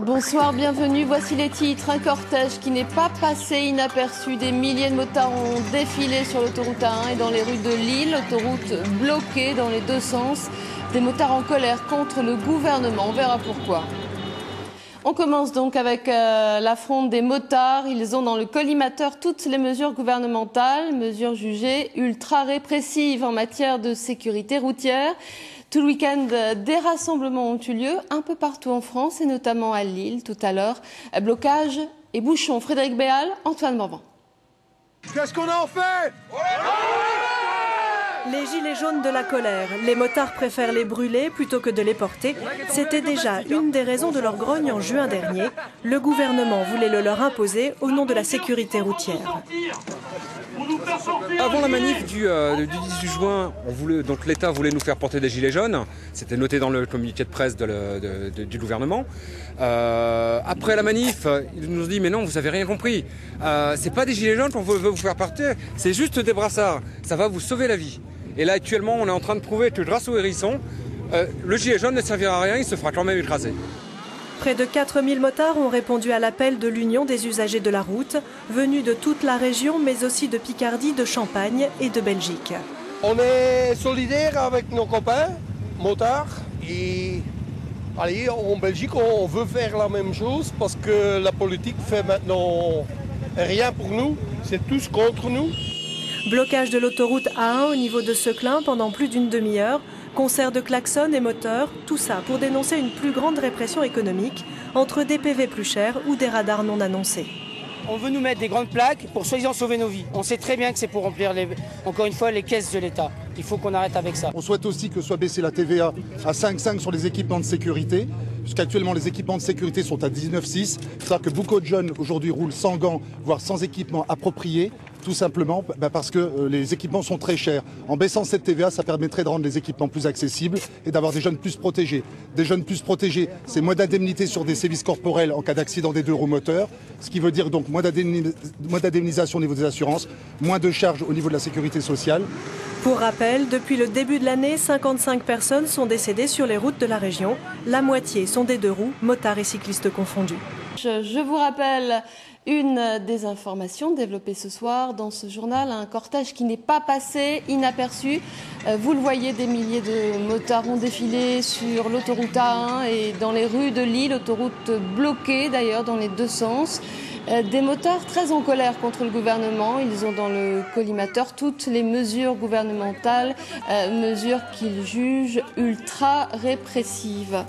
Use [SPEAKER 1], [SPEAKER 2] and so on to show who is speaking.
[SPEAKER 1] Bonsoir, bienvenue. Voici les titres. Un cortège qui n'est pas passé inaperçu. Des milliers de motards ont défilé sur l'autoroute A1 et dans les rues de Lille. Autoroute bloquée dans les deux sens. Des motards en colère contre le gouvernement. On verra pourquoi. On commence donc avec la fronde des motards. Ils ont dans le collimateur toutes les mesures gouvernementales, mesures jugées ultra répressives en matière de sécurité routière. Tout le week-end, des rassemblements ont eu lieu un peu partout en France et notamment à Lille tout à l'heure. Blocage et bouchons. Frédéric Béal, Antoine Morvan.
[SPEAKER 2] Qu'est-ce qu'on en fait ?
[SPEAKER 3] Les gilets jaunes de la colère, les motards préfèrent les brûler plutôt que de les porter. C'était déjà une des raisons de leur grogne en juin dernier. Le gouvernement voulait le leur imposer au nom de la sécurité routière.
[SPEAKER 4] Avant la manif du 18 juin, donc l'État voulait nous faire porter des gilets jaunes. C'était noté dans le communiqué de presse du gouvernement. Après la manif, ils nous ont dit mais non, vous avez rien compris. C'est pas des gilets jaunes qu'on veut vous faire porter, c'est juste des brassards. Ça va vous sauver la vie. Et là actuellement, on est en train de prouver que grâce au hérisson, le gilet jaune ne servira à rien, il se fera quand même écraser.
[SPEAKER 3] Près de 4000 motards ont répondu à l'appel de l'Union des usagers de la route, venus de toute la région, mais aussi de Picardie, de Champagne et de Belgique.
[SPEAKER 2] On est solidaires avec nos copains, motards, et allez, en Belgique, on veut faire la même chose parce que la politique fait maintenant rien pour nous, c'est tous contre nous.
[SPEAKER 3] Blocage de l'autoroute A1 au niveau de Seclin pendant plus d'une demi-heure. Concert de klaxons et moteurs, tout ça pour dénoncer une plus grande répression économique entre des PV plus chers ou des radars non annoncés.
[SPEAKER 5] On veut nous mettre des grandes plaques pour soi-disant sauver nos vies. On sait très bien que c'est pour remplir, encore une fois, les caisses de l'État. Il faut qu'on arrête avec ça.
[SPEAKER 6] On souhaite aussi que soit baissée la TVA à 5,5 sur les équipements de sécurité, puisqu'actuellement les équipements de sécurité sont à 19,6. C'est-à-dire que beaucoup de jeunes aujourd'hui roulent sans gants, voire sans équipement approprié. Tout simplement parce que les équipements sont très chers. En baissant cette TVA, ça permettrait de rendre les équipements plus accessibles et d'avoir des jeunes plus protégés. Des jeunes plus protégés, c'est moins d'indemnité sur des sévices corporels en cas d'accident des deux roues moteurs, ce qui veut dire donc moins d'indemnisation au niveau des assurances, moins de charges au niveau de la sécurité sociale.
[SPEAKER 3] Pour rappel, depuis le début de l'année, 55 personnes sont décédées sur les routes de la région. La moitié sont des deux roues, motards et cyclistes confondus.
[SPEAKER 1] Je vous rappelle une des informations développées ce soir dans ce journal, un cortège qui n'est pas passé inaperçu. Vous le voyez, des milliers de motards ont défilé sur l'autoroute A1 et dans les rues de Lille, autoroute bloquée d'ailleurs dans les deux sens. Des motards très en colère contre le gouvernement. Ils ont dans le collimateur toutes les mesures gouvernementales, mesures qu'ils jugent ultra répressives.